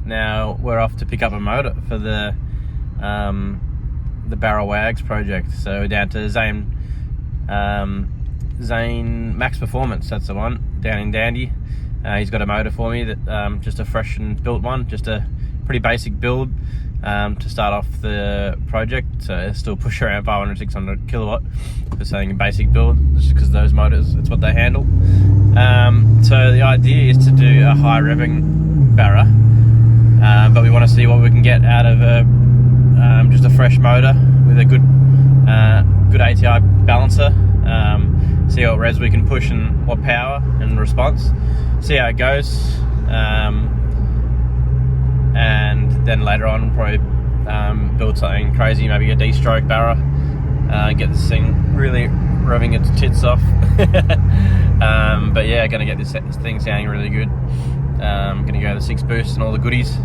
now we're off to pick up a motor for the Barra Wagz project. So we're down to Zane Max Performance, that's the one, down in Dandy. He's got a motor for me that just a fresh and built one, just a pretty basic build to start off the project. So it's still push around 500, 600 kilowatt for saying a basic build, just because those motors, it's what they handle. So the idea is to do a high revving Barra, but we want to see what we can get out of just a fresh motor with a good ATI balancer. See what revs we can push and what power and response. See how it goes, and then later on probably build something crazy, maybe a D-stroke Barra, get this thing really revving its tits off. But yeah, gonna get this thing sounding really good. Gonna go to the 6 boost and all the goodies.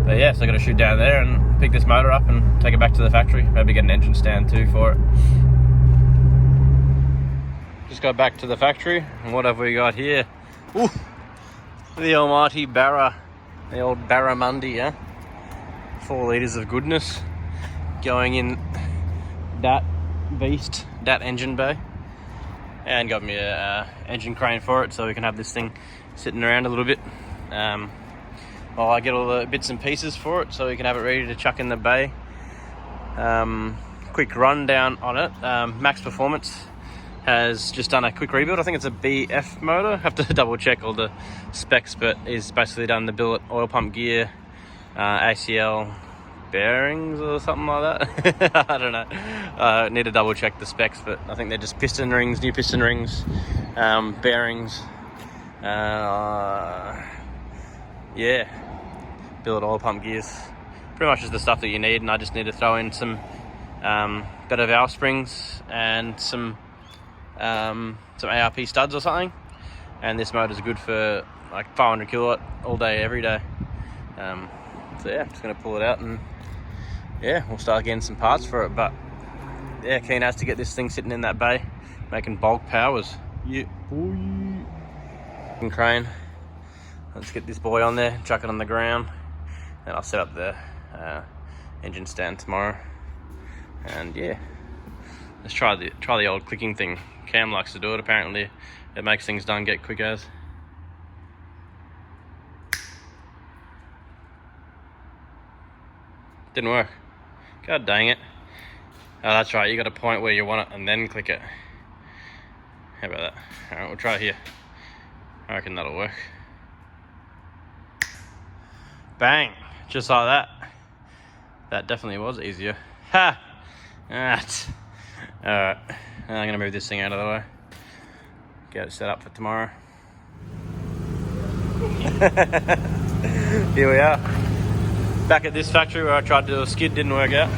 But yeah, so I gotta shoot down there and pick this motor up and take it back to the factory. Maybe get an engine stand too for it. Just got back to the factory, and what have we got here? Ooh, the almighty Barra, the old Barra Mundi, yeah? 4 litres of goodness going in that beast, that engine bay, and got me a engine crane for it so we can have this thing sitting around a little bit while I get all the bits and pieces for it so we can have it ready to chuck in the bay. Quick rundown on it. Max Performance has just done a quick rebuild. I think it's a BF motor. I have to double check all the specs, but he's basically done the billet oil pump gear, ACL bearings or something like that. I don't know. Need to double check the specs, but I think they're just piston rings, new piston rings, bearings. Yeah, billet oil pump gears. Pretty much is the stuff that you need, and I just need to throw in some better valve springs and some ARP studs or something, and this motor is good for like 500 kilowatt all day every day. So yeah, just gonna pull it out and yeah, we'll start getting some parts for it. But yeah, keen as to get this thing sitting in that bay making bulk powers. Yeah, boy. Crane, let's get this boy on there, chuck it on the ground, and I'll set up the engine stand tomorrow. And yeah, let's try the old clicking thing. Cam likes to do it. Apparently it makes things done get quick as. Didn't work. God dang it. Oh, that's right, you got a point where you want it and then click it. How about that? Alright, we'll try it here. I reckon that'll work. Bang! Just like that. That definitely was easier. Ha! Alright. I'm gonna move this thing out of the way. Get it set up for tomorrow. Here we are. Back at this factory where I tried to do a skid, didn't work out.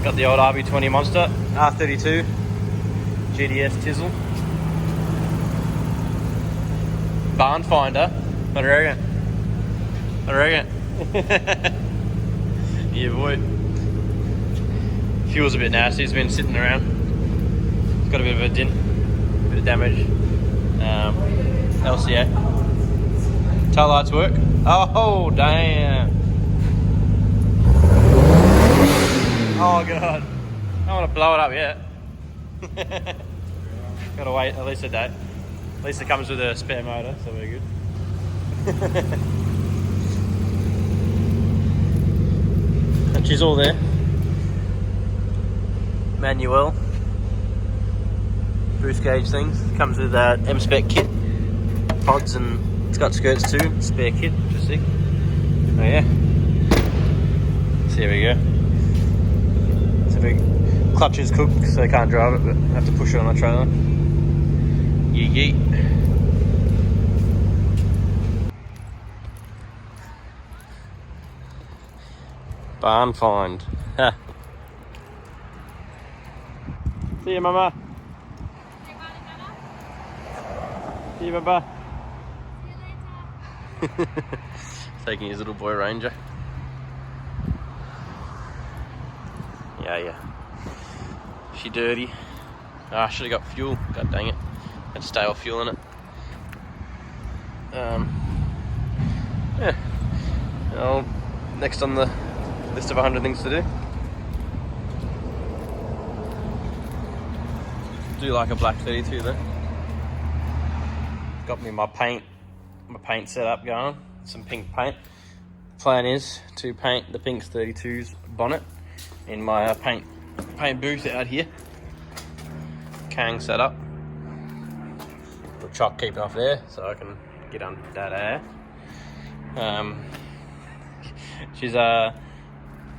Got the old RB20 Monster, R32, GDS Tizzle. Barn finder. What do you reckon? What do you reckon? Yeah, boy. Fuel's a bit nasty, it's been sitting around. It's got a bit of a dent, a bit of damage. LCA. Tail lights work. Oh, damn. Oh, God. I don't want to blow it up yet. Gotta wait at least a day. At least it comes with a spare motor, so we're good. And she's all there. Manual. Boost gauge things. Comes with that M-Spec kit. Pods, and it's got skirts too. Spare kit, which is sick. Oh yeah. So here we go. It's a big clutch is cooked, so I can't drive it, but I have to push it on the trailer. Yeet. Barn find. Ha. See you, Mama. See you, Baba. See you later. Taking his little boy Ranger. Yeah. She dirty. Ah, should have got fuel. God dang it. Had to stay off fuel in it. Yeah. Well, next on the list of 100 things to do. Do like a black 32 though. Got me my paint setup going. Some pink paint. Plan is to paint the Pink 32's bonnet in my paint booth out here. Kang set up. The chalk keep off there so I can get under that air. She's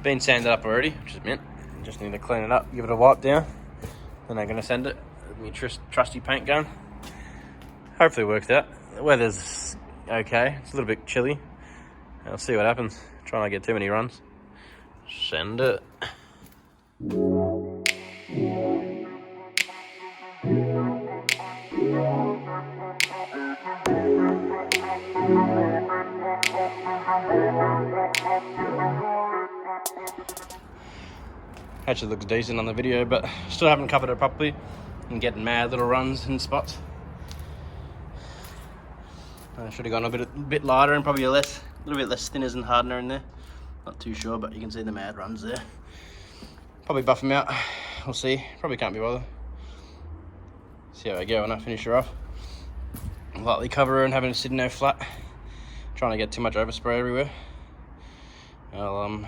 been sanded up already, which is mint. Just need to clean it up, give it a wipe down. Then I'm going to send it with my trusty paint gun. Hopefully it works out. The weather's okay. It's a little bit chilly. I'll see what happens. Try not to get too many runs. Send it. Actually looks decent on the video, but still haven't covered it properly and getting mad little runs in spots. I should have gone a bit lighter and probably a little bit less thinners and hardener in there. Not too sure, but you can see the mad runs there. Probably buff them out. We'll see. Probably can't be bothered. See how I go when I finish her off. Lightly cover her and having it sitting there flat. Trying to get too much overspray everywhere. I'll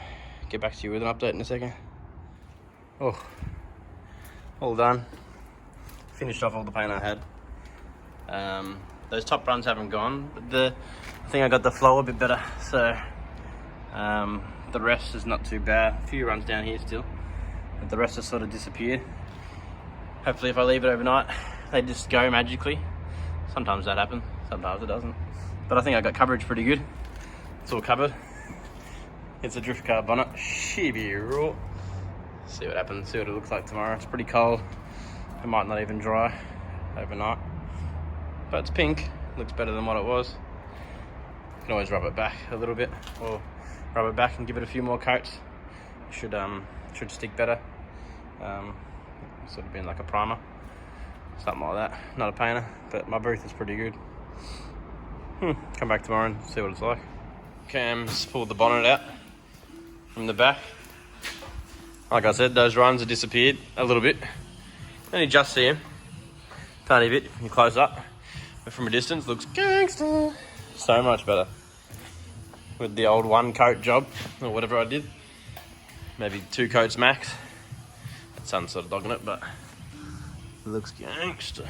get back to you with an update in a second. Oh, all done. Finished off all the paint I had. Those top runs haven't gone, but I think I got the flow a bit better, so the rest is not too bad. A few runs down here still, but the rest has sort of disappeared. Hopefully if I leave it overnight, they just go magically. Sometimes that happens, sometimes it doesn't. But I think I got coverage pretty good. It's all covered. It's a drift car bonnet. Shibby raw. See what happens, see what it looks like tomorrow. It's pretty cold. It might not even dry overnight. But it's pink. Looks better than what it was. You can always rub it back a little bit, or rub it back and give it a few more coats. Should stick better. Sort of being like a primer. Something like that. Not a painter, but my booth is pretty good. Come back tomorrow and see what it's like. Cam's pulled the bonnet out from the back. Like I said, those runs have disappeared a little bit. Only just see him. Tiny bit, you close up. But from a distance, looks gangster. So much better. With the old one coat job, or whatever I did. Maybe 2 coats max. The sun's sort of dogging it, but it looks gangster.